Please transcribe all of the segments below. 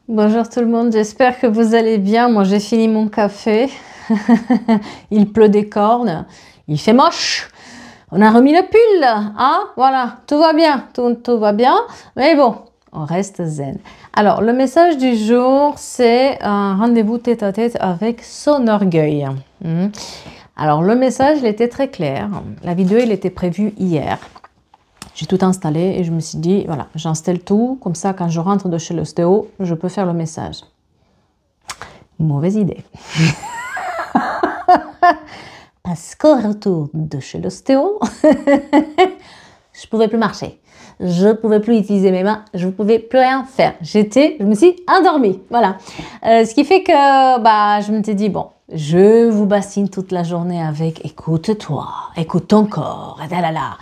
Bonjour tout le monde, j'espère que vous allez bien. Moi j'ai fini mon café. Il pleut des cornes, il fait moche. On a remis le pull, hein? Voilà, tout va bien, tout va bien. Mais bon, on reste zen. Alors, le message du jour, c'est un rendez-vous tête-à-tête avec son orgueil. Alors, le message, il était très clair. La vidéo, il était prévue hier. J'ai tout installé et je me suis dit, voilà, j'installe tout, comme ça, quand je rentre de chez l'ostéo, je peux faire le message. Mauvaise idée. Parce qu'au retour de chez l'ostéo, je pouvais plus marcher. Je pouvais plus utiliser mes mains, je ne pouvais plus rien faire. Je me suis endormie, voilà. Ce qui fait que, je me suis dit, bon, je vous bassine toute la journée avec écoute-toi, écoute ton corps, et là.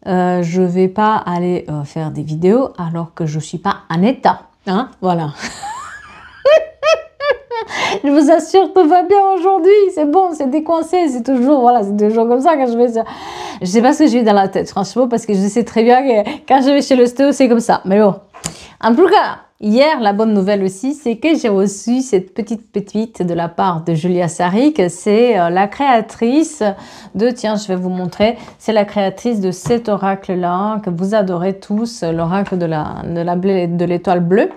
Je vais pas aller faire des vidéos alors que je suis pas en état, hein, voilà. Je vous assure, tout va bien aujourd'hui, c'est bon, c'est décoincé, c'est toujours, voilà, c'est toujours comme ça quand je fais ça. Je sais pas ce que j'ai dans la tête, franchement, parce que je sais très bien que quand je vais chez l'ostéo, c'est comme ça, mais bon. En tout cas, hier, la bonne nouvelle aussi, c'est que j'ai reçu cette petite pépite de la part de Julia Saric. C'est la créatrice de, tiens, je vais vous montrer, c'est la créatrice de cet oracle-là, que vous adorez tous, l'oracle de l'étoile bleue.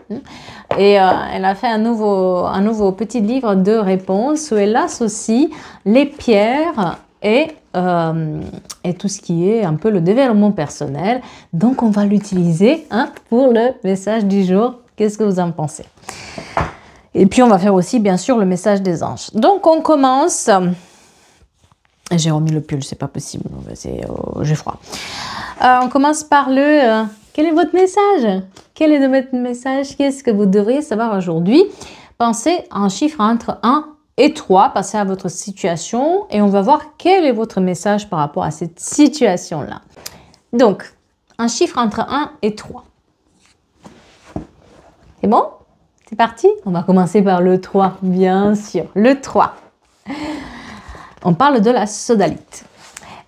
Et elle a fait un nouveau petit livre de réponses où elle associe les pierres et tout ce qui est un peu le développement personnel. Donc, on va l'utiliser pour le message du jour. Qu'est-ce que vous en pensez? Et puis, on va faire aussi, bien sûr, le message des anges. Donc, on commence. J'ai remis le pull, c'est pas possible. J'ai froid. On commence par le... quel est votre message? Quel est votre message? Qu'est-ce que vous devriez savoir aujourd'hui? Pensez à un chiffre entre 1 et 3, passez à votre situation et on va voir quel est votre message par rapport à cette situation-là. Donc, un chiffre entre 1 et 3. C'est bon? C'est parti? On va commencer par le 3, bien sûr. Le 3. On parle de la sodalite.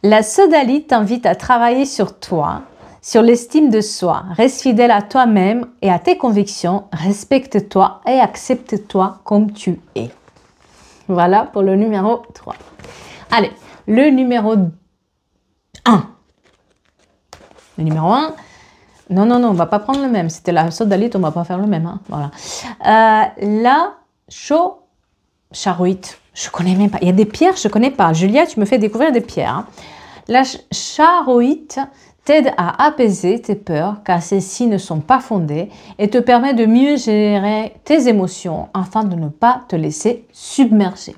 La sodalite t'invite à travailler sur toi, sur l'estime de soi. Reste fidèle à toi-même et à tes convictions. Respecte-toi et accepte-toi comme tu es. Voilà pour le numéro 3. Allez, le numéro 1. Le numéro 1. Non, on ne va pas prendre le même. C'était la sodalite, on ne va pas faire le même. Voilà. La charoïte. Je ne connais même pas. Il y a des pierres, je ne connais pas. Julia, tu me fais découvrir des pierres. La charoïte t'aide à apaiser tes peurs car celles-ci ne sont pas fondées et te permet de mieux gérer tes émotions afin de ne pas te laisser submerger.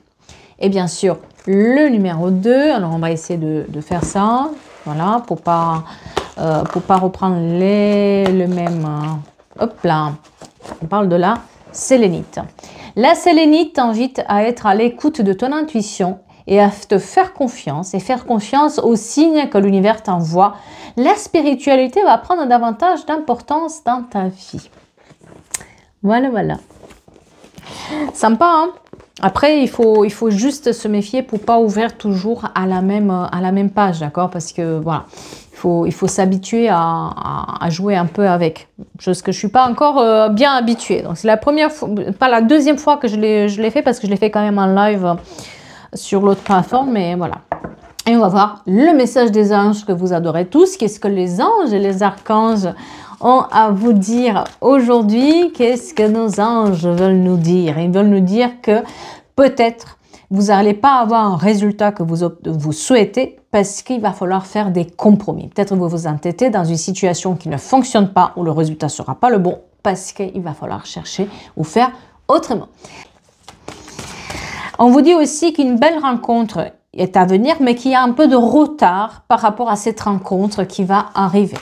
Et bien sûr, le numéro 2, alors on va essayer de faire ça, voilà, pour pas reprendre le même... hop là, on parle de la sélénite. La sélénite t'invite à être à l'écoute de ton intuition et à te faire confiance et faire confiance aux signes que l'univers t'envoie. La spiritualité va prendre davantage d'importance dans ta vie. Voilà. Sympa, hein? Après, il faut juste se méfier pour pas ouvrir toujours à la même page, d'accord? Parce que, voilà, il faut s'habituer à jouer un peu avec. Chose que je suis pas encore bien habituée. Donc, c'est la première fois, pas la deuxième fois que je l'ai fait, parce que je l'ai fait quand même en live sur l'autre plateforme, mais voilà. Et on va voir le message des anges que vous adorez tous. Qu'est-ce que les anges et les archanges ont à vous dire aujourd'hui? Qu'est-ce que nos anges veulent nous dire? Ils veulent nous dire que peut-être vous n'allez pas avoir un résultat que vous souhaitez parce qu'il va falloir faire des compromis. Peut-être vous vous entêtez dans une situation qui ne fonctionne pas ou le résultat ne sera pas le bon parce qu'il va falloir chercher ou faire autrement. On vous dit aussi qu'une belle rencontre est à venir, mais qu'il y a un peu de retard par rapport à cette rencontre qui va arriver.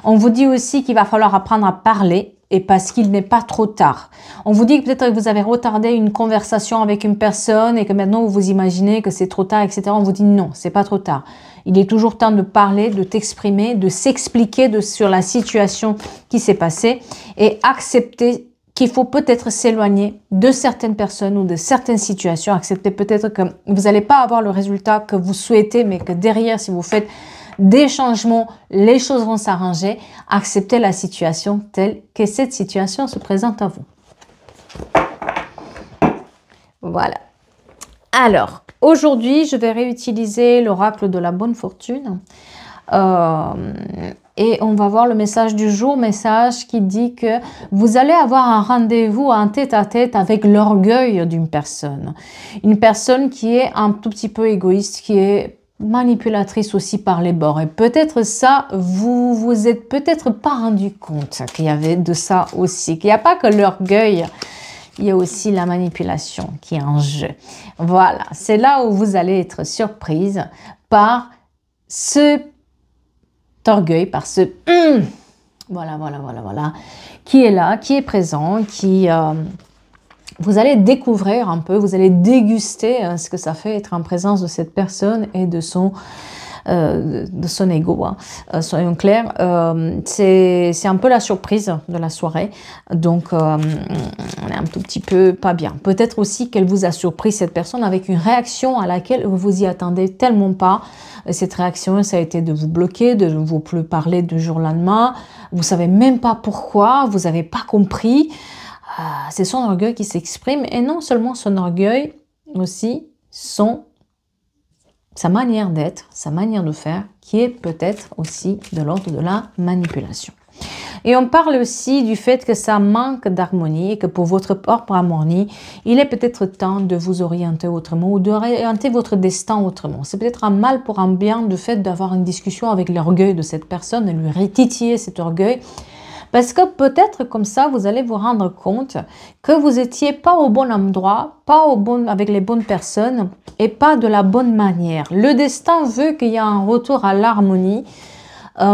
On vous dit aussi qu'il va falloir apprendre à parler et parce qu'il n'est pas trop tard. On vous dit que peut-être que vous avez retardé une conversation avec une personne et que maintenant vous vous imaginez que c'est trop tard, etc. On vous dit non, c'est pas trop tard. Il est toujours temps de parler, de t'exprimer, de s'expliquer sur la situation qui s'est passée et accepter qu'il faut peut-être s'éloigner de certaines personnes ou de certaines situations, accepter peut-être que vous n'allez pas avoir le résultat que vous souhaitez, mais que derrière, si vous faites des changements, les choses vont s'arranger. Acceptez la situation telle que cette situation se présente à vous. Voilà. Alors, aujourd'hui, je vais réutiliser l'oracle de la bonne fortune. Et on va voir le message du jour, message qui dit que vous allez avoir un rendez-vous en tête-à-tête avec l'orgueil d'une personne. Une personne qui est un tout petit peu égoïste, qui est manipulatrice aussi par les bords. Et peut-être ça, vous vous êtes peut-être pas rendu compte qu'il y avait de ça aussi, qu'il n'y a pas que l'orgueil, il y a aussi la manipulation qui est en jeu. Voilà, c'est là où vous allez être surprise par ce orgueil, par ce voilà, qui est là, qui est présent, qui vous allez découvrir un peu, vous allez déguster ce que ça fait être en présence de cette personne et de son ego, hein. Soyons clairs, c'est un peu la surprise de la soirée, donc on est un tout petit peu pas bien. Peut-être aussi qu'elle vous a surpris, cette personne, avec une réaction à laquelle vous vous y attendez tellement pas. Cette réaction, ça a été de vous bloquer, de ne vous plus parler du jour au lendemain. Vous savez même pas pourquoi, vous n'avez pas compris. C'est son orgueil qui s'exprime, et non seulement son orgueil, aussi sa manière d'être, sa manière de faire, qui est peut-être aussi de l'ordre de la manipulation. Et on parle aussi du fait que ça manque d'harmonie et que pour votre propre harmonie, il est peut-être temps de vous orienter autrement ou d'orienter votre destin autrement. C'est peut-être un mal pour un bien de fait d'avoir une discussion avec l'orgueil de cette personne et lui titiller cet orgueil. Parce que peut-être comme ça, vous allez vous rendre compte que vous n'étiez pas au bon endroit, pas avec les bonnes personnes et pas de la bonne manière. Le destin veut qu'il y ait un retour à l'harmonie,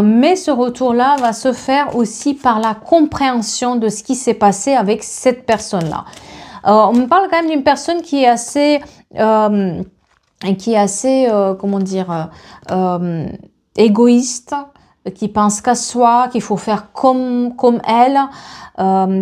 mais ce retour-là va se faire aussi par la compréhension de ce qui s'est passé avec cette personne-là. On me parle quand même d'une personne qui est assez, comment dire, égoïste, qui pense qu'à soi, qu'il faut faire comme elle.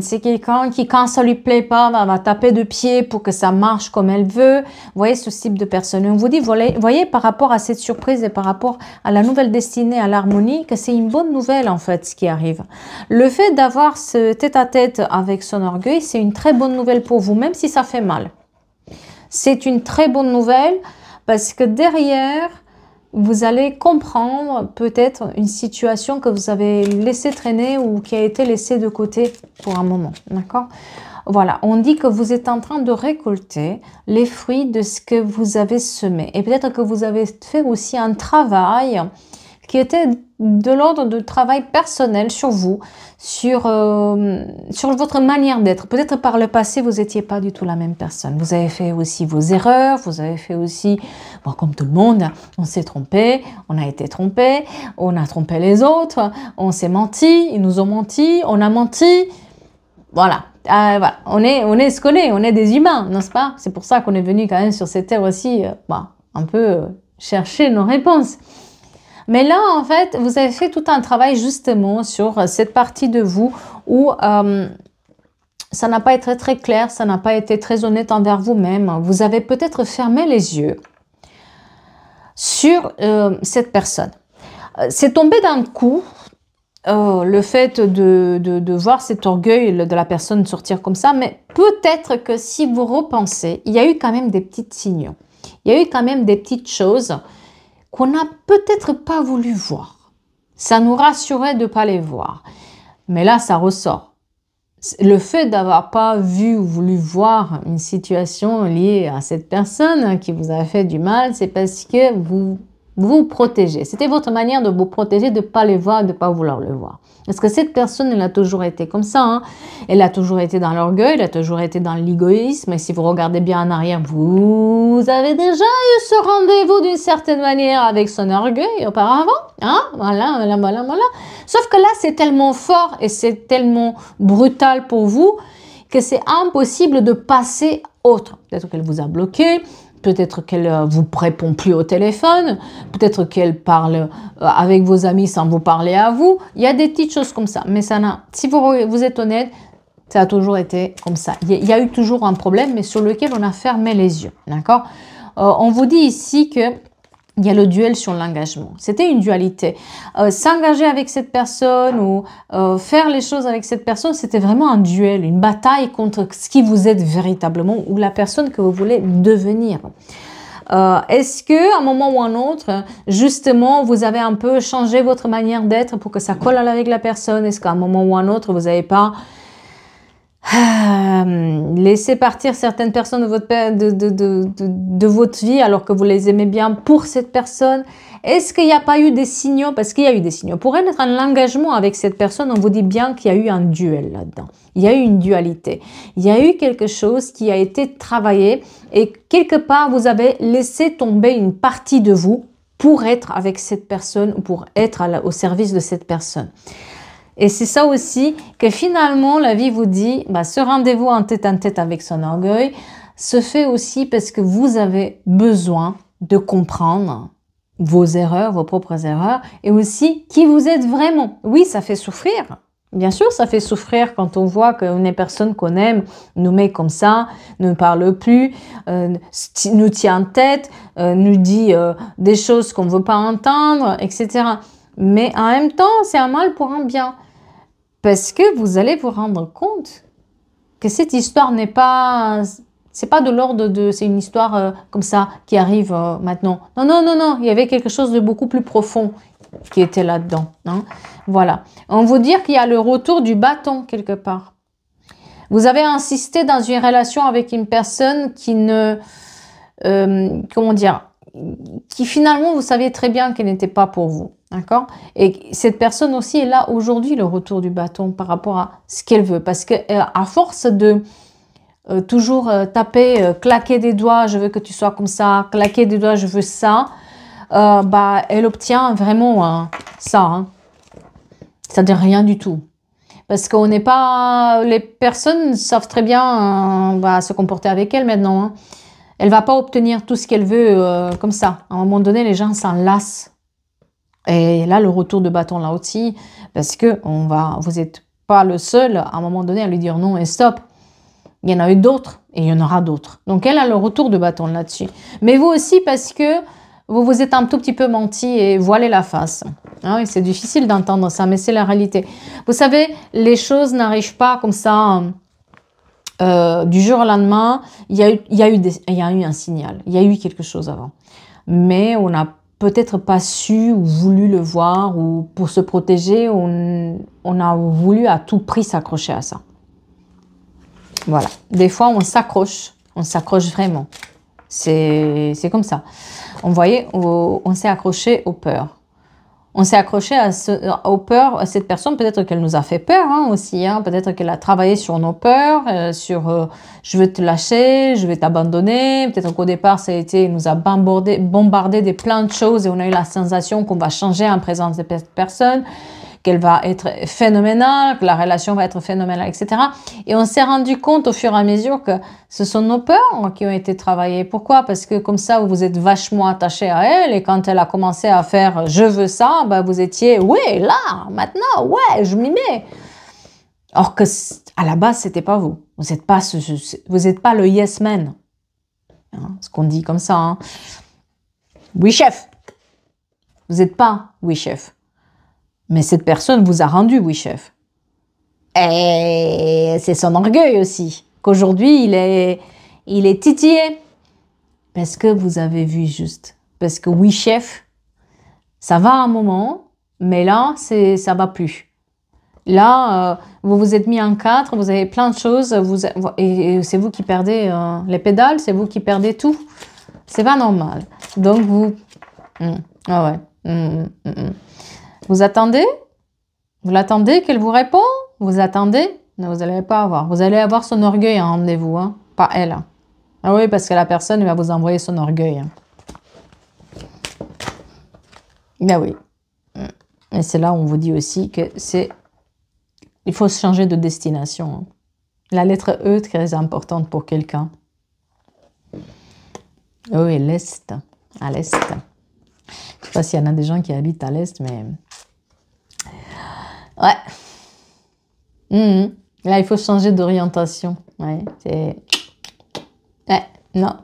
C'est quelqu'un qui, quand ça lui plaît pas, va taper de pied pour que ça marche comme elle veut. Vous voyez ce type de personne. On vous dit, voyez par rapport à cette surprise et par rapport à la nouvelle destinée, à l'harmonie, que c'est une bonne nouvelle en fait ce qui arrive. Le fait d'avoir ce tête-à-tête avec son orgueil, c'est une très bonne nouvelle pour vous, même si ça fait mal. C'est une très bonne nouvelle parce que derrière, vous allez comprendre peut-être une situation que vous avez laissé traîner ou qui a été laissée de côté pour un moment, d'accord? Voilà, on dit que vous êtes en train de récolter les fruits de ce que vous avez semé. Et peut-être que vous avez fait aussi un travail qui était de l'ordre de travail personnel sur vous, sur votre manière d'être. Peut-être par le passé, vous n'étiez pas du tout la même personne. Vous avez fait aussi vos erreurs, vous avez fait aussi, bon, comme tout le monde, on s'est trompé, on a été trompé, on a trompé les autres, on s'est menti, ils nous ont menti, on a menti. Voilà, voilà. On est ce qu'on est, on est des humains, n'est-ce pas? C'est pour ça qu'on est venu quand même sur cette terre aussi, un peu chercher nos réponses. Mais là, en fait, vous avez fait tout un travail justement sur cette partie de vous où ça n'a pas été très clair, ça n'a pas été très honnête envers vous-même. Vous avez peut-être fermé les yeux sur cette personne. C'est tombé d'un coup, le fait de voir cet orgueil de la personne sortir comme ça, mais peut-être que si vous repensez, il y a eu quand même des petits signaux. Il y a eu quand même des petites choses qu'on n'a peut-être pas voulu voir. Ça nous rassurait de ne pas les voir. Mais là, ça ressort. Le fait d'avoir pas vu ou voulu voir une situation liée à cette personne qui vous a fait du mal, c'est parce que vous vous protégez. C'était votre manière de vous protéger, de ne pas les voir, de ne pas vouloir le voir. Parce que cette personne, elle a toujours été comme ça. Hein. Elle a toujours été dans l'orgueil, elle a toujours été dans l'égoïsme. Et si vous regardez bien en arrière, vous avez déjà eu ce rendez-vous d'une certaine manière avec son orgueil auparavant. Hein? Voilà. Sauf que là, c'est tellement fort et c'est tellement brutal pour vous que c'est impossible de passer autre. Peut-être qu'elle vous a bloqué. Peut-être qu'elle vous répond plus au téléphone, peut-être qu'elle parle avec vos amis sans vous parler à vous. Il y a des petites choses comme ça, mais ça n'a. Si vous êtes honnête, ça a toujours été comme ça. Il y a eu toujours un problème, mais sur lequel on a fermé les yeux, d'accord? On vous dit ici que il y a le duel sur l'engagement. C'était une dualité. S'engager avec cette personne ou faire les choses avec cette personne, c'était vraiment un duel, une bataille contre ce qui vous êtes véritablement ou la personne que vous voulez devenir. Est-ce qu'à un moment ou un autre, justement, vous avez un peu changé votre manière d'être pour que ça colle avec la personne? Est-ce qu'à un moment ou un autre, vous n'avez pas laissé partir certaines personnes de votre vie alors que vous les aimez bien pour cette personne? Est-ce qu'il n'y a pas eu des signaux? Parce qu'il y a eu des signaux. Pour être en engagement avec cette personne, on vous dit bien qu'il y a eu un duel là-dedans. Il y a eu une dualité. Il y a eu quelque chose qui a été travaillé et quelque part, vous avez laissé tomber une partie de vous pour être avec cette personne ou pour être au service de cette personne. Et c'est ça aussi que finalement, la vie vous dit, ce rendez-vous en tête avec son orgueil se fait aussi parce que vous avez besoin de comprendre vos erreurs, vos propres erreurs, et aussi qui vous êtes vraiment. Oui, ça fait souffrir. Bien sûr, ça fait souffrir quand on voit qu'une personne qu'on aime nous met comme ça, ne parle plus, nous tient en tête, nous dit des choses qu'on ne veut pas entendre, etc. Mais en même temps, c'est un mal pour un bien. Parce que vous allez vous rendre compte que cette histoire n'est pas... C'est pas de l'ordre de... C'est une histoire comme ça qui arrive maintenant. Non, non, non, non. Il y avait quelque chose de beaucoup plus profond qui était là-dedans. Hein. Voilà. On veut dire qu'il y a le retour du bâton quelque part. Vous avez insisté dans une relation avec une personne qui ne... comment dire? Qui finalement, vous saviez très bien qu'elle n'était pas pour vous. D'accord? Et cette personne aussi est là aujourd'hui, le retour du bâton par rapport à ce qu'elle veut. Parce qu'à force de toujours taper, claquer des doigts, je veux que tu sois comme ça, claquer des doigts, je veux ça, elle obtient vraiment ça. Hein. C'est-à-dire rien du tout. Parce qu'on n'est pas... Les personnes savent très bien se comporter avec elle maintenant. Hein. Elle ne va pas obtenir tout ce qu'elle veut comme ça. À un moment donné, les gens s'en lassent. Et là, le retour de bâton là aussi, parce que vous n'êtes pas le seul à un moment donné à lui dire non et stop. Il y en a eu d'autres et il y en aura d'autres. Donc, elle a le retour de bâton là-dessus. Mais vous aussi parce que vous vous êtes un tout petit peu menti et voilé la face. Hein, c'est difficile d'entendre ça, mais c'est la réalité. Vous savez, les choses n'arrivent pas comme ça du jour au lendemain. Il y a eu un signal, il y a eu quelque chose avant. Mais on n'a peut-être pas su ou voulu le voir, ou pour se protéger, on a voulu à tout prix s'accrocher à ça. Voilà. Des fois, on s'accroche vraiment. C'est comme ça. On voyait, on s'est accroché aux peurs. On s'est accroché aux peurs, à cette personne, peut-être qu'elle nous a fait peur hein, aussi. Hein, peut-être qu'elle a travaillé sur nos peurs, sur je vais te lâcher, je vais t'abandonner. Peut-être qu'au départ, ça a été, nous a bombardé de plein de choses et on a eu la sensation qu'on va changer en présence de cette personne, qu'elle va être phénoménale, que la relation va être phénoménale, etc. Et on s'est rendu compte au fur et à mesure que ce sont nos peurs qui ont été travaillées. Pourquoi? Parce que comme ça, vous êtes vachement attaché à elle et quand elle a commencé à faire « je veux ça », vous étiez « ouais, là, maintenant, ouais, je m'y mets ». Or que à la base, c'était pas vous. Vous n'êtes pas le yes man. Hein, ce qu'on dit comme ça. Hein. Oui, chef. Vous n'êtes pas oui, chef. Mais cette personne vous a rendu oui, chef. Et c'est son orgueil aussi. Qu'aujourd'hui, il est titillé. Parce que vous avez vu juste. Parce que oui, chef, ça va un moment, mais là, ça va plus. Là, vous vous êtes mis en quatre, vous avez plein de choses, et c'est vous qui perdez les pédales, c'est vous qui perdez tout. C'est pas normal. Donc, vous... Ah ouais. Vous attendez? Vous l'attendez qu'elle vous répond? Vous attendez? Non, vous n'allez pas avoir. Vous allez avoir son orgueil en rendez-vous, hein? Pas elle. Hein. Ah oui, parce que la personne va vous envoyer son orgueil. Hein. Ben oui. Et c'est là où on vous dit aussi que c'est... Il faut changer de destination. Hein. La lettre E est très importante pour quelqu'un. E et l'Est. À l'Est. Je ne sais pas s'il y en a des gens qui habitent à l'Est, mais... Ouais. Là, il faut changer d'orientation. Ouais, non.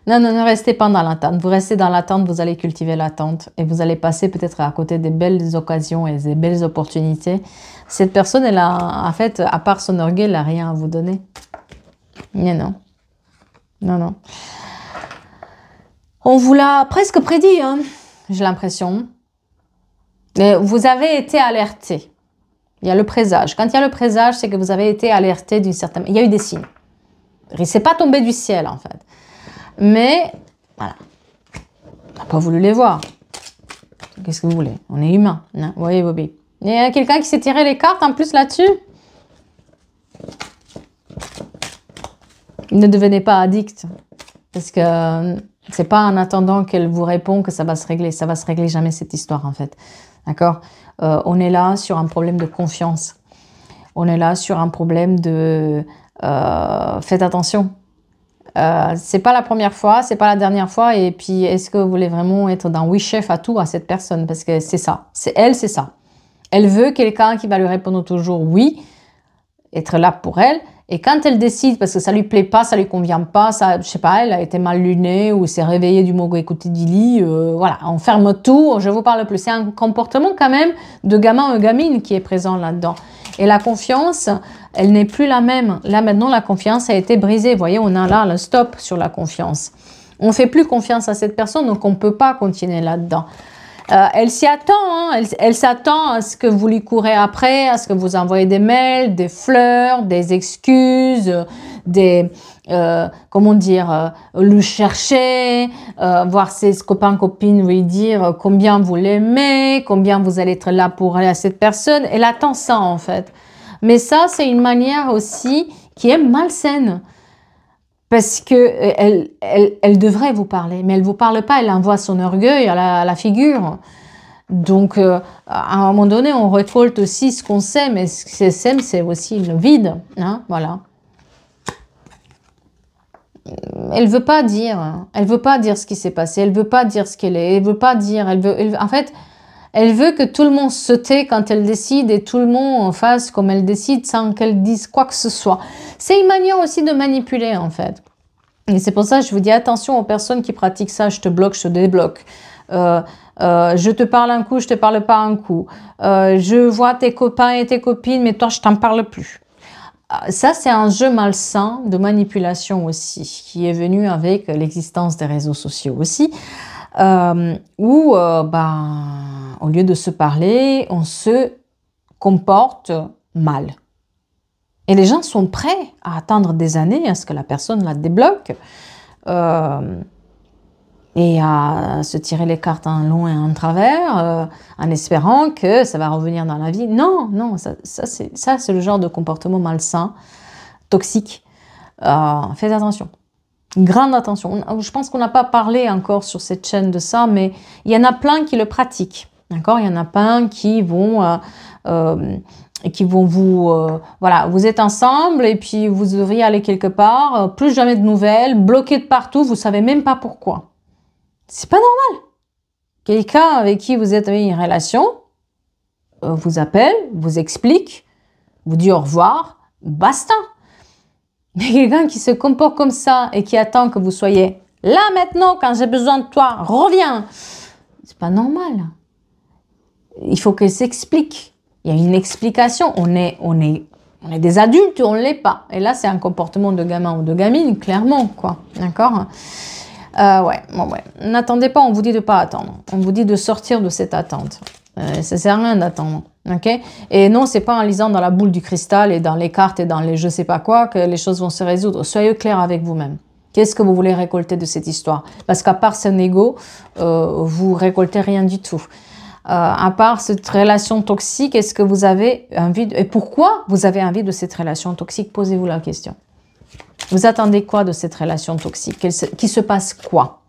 Non, non, ne restez pas dans l'attente. Vous restez dans l'attente, vous allez cultiver l'attente et vous allez passer peut-être à côté des belles occasions et des belles opportunités. Cette personne, elle a, en fait, à part son orgueil, elle n'a rien à vous donner. Mais non. Non, non. On vous l'a presque prédit, hein, j'ai l'impression. Vous avez été alerté. Il y a le présage. Quand il y a le présage, c'est que vous avez été alerté d'une certaine... Il y a eu des signes. C'est pas tombé du ciel, en fait. Mais, voilà. On n'a pas voulu les voir. Qu'est-ce que vous voulez? On est humain. Hein? Vous voyez, Bobby. Il y a quelqu'un qui s'est tiré les cartes en plus là-dessus. Ne devenez pas addict. Parce que c'est pas en attendant qu'elle vous répond que ça va se régler. Ça va se régler jamais, cette histoire, en fait. D'accord? On est là sur un problème de confiance. On est là sur un problème de... faites attention. C'est pas la première fois, c'est pas la dernière fois. Et puis, est-ce que vous voulez vraiment être dans oui chef à tout à cette personne? Parce que c'est ça. C'est elle, c'est ça. Elle veut quelqu'un qui va lui répondre toujours oui, être là pour elle. Et quand elle décide, parce que ça lui plaît pas, ça lui convient pas, ça, je sais pas, elle a été mal lunée ou s'est réveillée du mauvais côté du lit, voilà, on ferme tout, je vous parle plus. C'est un comportement quand même de gamin ou gamine qui est présent là-dedans. Et la confiance, elle n'est plus la même. Là maintenant, la confiance a été brisée. Vous voyez, on a là le stop sur la confiance. On ne fait plus confiance à cette personne, donc on ne peut pas continuer là-dedans. Elle s'y attend, hein. Elle s'attend à ce que vous lui courez après, à ce que vous envoyez des mails, des fleurs, des excuses, des, comment dire, le chercher, voir ses copains, copines, lui dire combien vous l'aimez, combien vous allez être là pour aller à cette personne. Elle attend ça en fait. Mais ça, c'est une manière aussi qui est malsaine. Parce qu'elle elle devrait vous parler, mais elle ne vous parle pas, elle envoie son orgueil à la figure. Donc, à un moment donné, on récolte aussi ce qu'on sème, et ce qu'on sème, c'est aussi le vide. Hein, voilà. Elle ne veut pas dire, ce qui s'est passé, elle ne veut pas dire ce qu'elle est, elle ne veut pas dire, en fait, elle veut que tout le monde se tait quand elle décide et tout le monde fasse comme elle décide sans qu'elle dise quoi que ce soit. C'est une manière aussi de manipuler en fait. Et c'est pour ça que je vous dis attention aux personnes qui pratiquent ça. Je te bloque, je te débloque. Je te parle un coup, je te parle pas un coup. Je vois tes copains et tes copines, mais toi je t'en parle plus. Ça c'est un jeu malsain de manipulation aussi, qui est venu avec l'existence des réseaux sociaux aussi. Où au lieu de se parler, on se comporte mal. Et les gens sont prêts à attendre des années à ce que la personne la débloque et à se tirer les cartes en long et en travers en espérant que ça va revenir dans la vie. Non, non, ça c'est le genre de comportement malsain, toxique. Faites attention. Grande attention. Je pense qu'on n'a pas parlé encore sur cette chaîne de ça, mais il y en a plein qui le pratiquent. D'accord? Il y en a plein qui vont vous... voilà, vous êtes ensemble et puis vous devriez aller quelque part, plus jamais de nouvelles, bloqué de partout, vous ne savez même pas pourquoi. C'est pas normal. Quelqu'un avec qui vous êtes en une relation vous appelle, vous explique, vous dit au revoir, basta. Mais quelqu'un qui se comporte comme ça et qui attend que vous soyez là maintenant, quand j'ai besoin de toi, reviens. C'est pas normal. Il faut qu'elle s'explique. Il y a une explication. On est des adultes ou on ne l'est pas. Et là, c'est un comportement de gamin ou de gamine, clairement, quoi. D'accord? Ouais. N'attendez pas, on vous dit de ne pas attendre. On vous dit de sortir de cette attente. Ça ne sert à rien d'attendre. Okay? Et non, c'est pas en lisant dans la boule du cristal et dans les cartes et dans les je sais pas quoi que les choses vont se résoudre. Soyez clair avec vous-même. Qu'est-ce que vous voulez récolter de cette histoire? Parce qu'à part son ego, vous récoltez rien du tout. À part cette relation toxique, est-ce que vous avez envie et pourquoi vous avez envie de cette relation toxique? Posez-vous la question. Vous attendez quoi de cette relation toxique? Qu'il se passe quoi?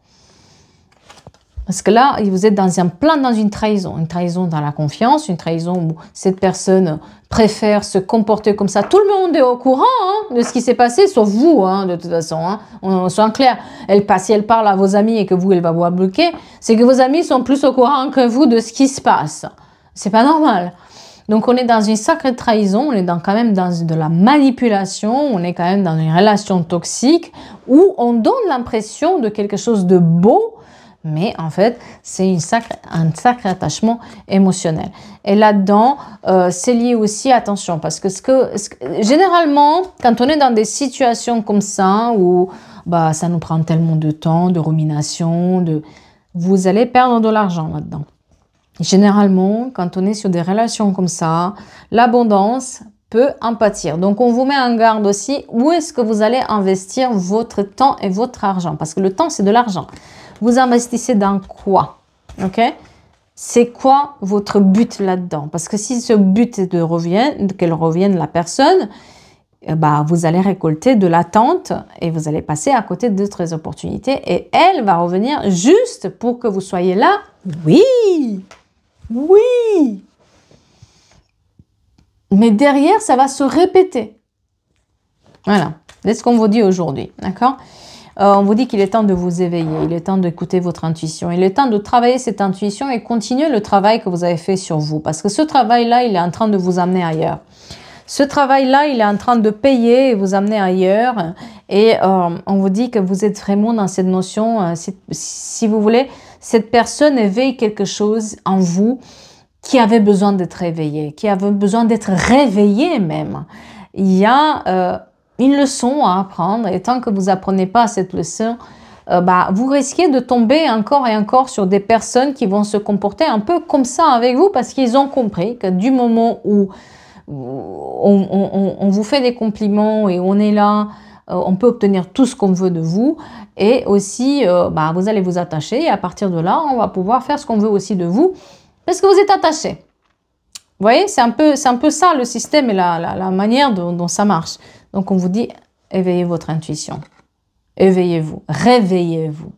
Parce que là, vous êtes dans une trahison dans la confiance, une trahison où cette personne préfère se comporter comme ça. Tout le monde est au courant de ce qui s'est passé, sauf vous, de toute façon. On soit clair. Si elle parle à vos amis et que vous, elle va vous bloquer, c'est que vos amis sont plus au courant que vous de ce qui se passe. C'est pas normal. Donc, on est dans une sacrée trahison, on est quand même dans de la manipulation, on est quand même dans une relation toxique où on donne l'impression de quelque chose de beau, mais en fait, c'est un sacré attachement émotionnel. Et là-dedans, c'est lié aussi, attention, parce que, généralement, quand on est dans des situations comme ça, où bah, ça nous prend tellement de temps, de rumination, vous allez perdre de l'argent là-dedans. Généralement, quand on est sur des relations comme ça, l'abondance peut en pâtir. Donc, on vous met en garde aussi où est-ce que vous allez investir votre temps et votre argent. Parce que le temps, c'est de l'argent. Vous investissez dans quoi? Ok? C'est quoi votre but là-dedans? Parce que si ce but est qu'elle revienne la personne, bah, vous allez récolter de l'attente et vous allez passer à côté d'autres opportunités. Et elle va revenir juste pour que vous soyez là. Oui! Oui! Mais derrière, ça va se répéter. Voilà. C'est ce qu'on vous dit aujourd'hui. D'accord? On vous dit qu'il est temps de vous éveiller. Il est temps d'écouter votre intuition. Il est temps de travailler cette intuition et continuer le travail que vous avez fait sur vous. Parce que ce travail-là, il est en train de vous amener ailleurs. Ce travail-là, il est en train de payer et vous amener ailleurs. Et on vous dit que vous êtes vraiment dans cette notion, si vous voulez, cette personne éveille quelque chose en vous qui avait besoin d'être éveillé, qui avait besoin d'être réveillé même. Il y a une leçon à apprendre et tant que vous n'apprenez pas cette leçon, bah, vous risquez de tomber encore et encore sur des personnes qui vont se comporter un peu comme ça avec vous parce qu'ils ont compris que du moment où on vous fait des compliments et on est là, on peut obtenir tout ce qu'on veut de vous et aussi bah, vous allez vous attacher et à partir de là, on va pouvoir faire ce qu'on veut aussi de vous parce que vous êtes attaché. Vous voyez, c'est un peu ça le système et la manière dont ça marche. Donc on vous dit, éveillez votre intuition, éveillez-vous, réveillez-vous.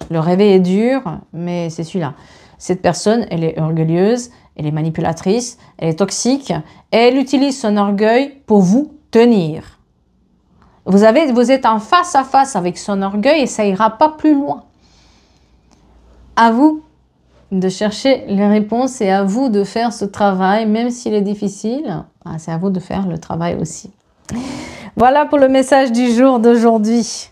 Le réveil est dur, mais c'est celui-là. Cette personne, elle est orgueilleuse, elle est manipulatrice, elle est toxique et elle utilise son orgueil pour vous tenir. Vous êtes en face à face avec son orgueil et ça ira pas plus loin. À vous de chercher les réponses et à vous de faire ce travail, même s'il est difficile, c'est à vous de faire le travail aussi. Voilà pour le message du jour d'aujourd'hui.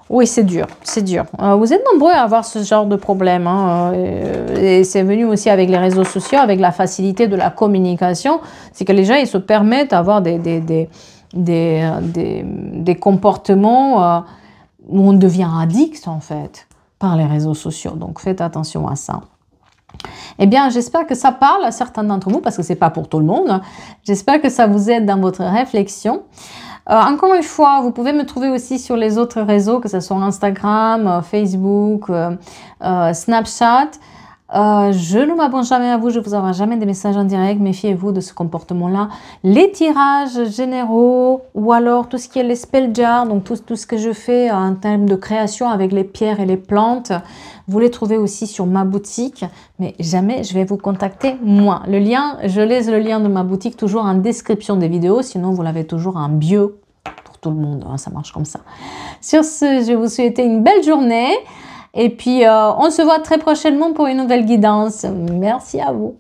Oui, c'est dur, c'est dur. Vous êtes nombreux à avoir ce genre de problème. Hein, et c'est venu aussi avec les réseaux sociaux, avec la facilité de la communication. C'est que les gens, ils se permettent d'avoir des comportements où on devient addict, en fait, par les réseaux sociaux. Donc, faites attention à ça. Eh bien, j'espère que ça parle à certains d'entre vous, parce que ce n'est pas pour tout le monde. J'espère que ça vous aide dans votre réflexion. Encore une fois, vous pouvez me trouver aussi sur les autres réseaux, que ce soit Instagram, Facebook, Snapchat. Je ne m'abonne jamais à vous, je ne vous envoie jamais des messages en direct, méfiez-vous de ce comportement-là. Les tirages généraux ou alors tout ce qui est les spell jars, donc tout ce que je fais en termes de création avec les pierres et les plantes, vous les trouvez aussi sur ma boutique, mais jamais je vais vous contacter moi. Le lien, je laisse le lien de ma boutique toujours en description des vidéos, sinon vous l'avez toujours en bio pour tout le monde, hein, ça marche comme ça. Sur ce, je vais vous souhaiter une belle journée. Et puis, on se voit très prochainement pour une nouvelle guidance. Merci à vous.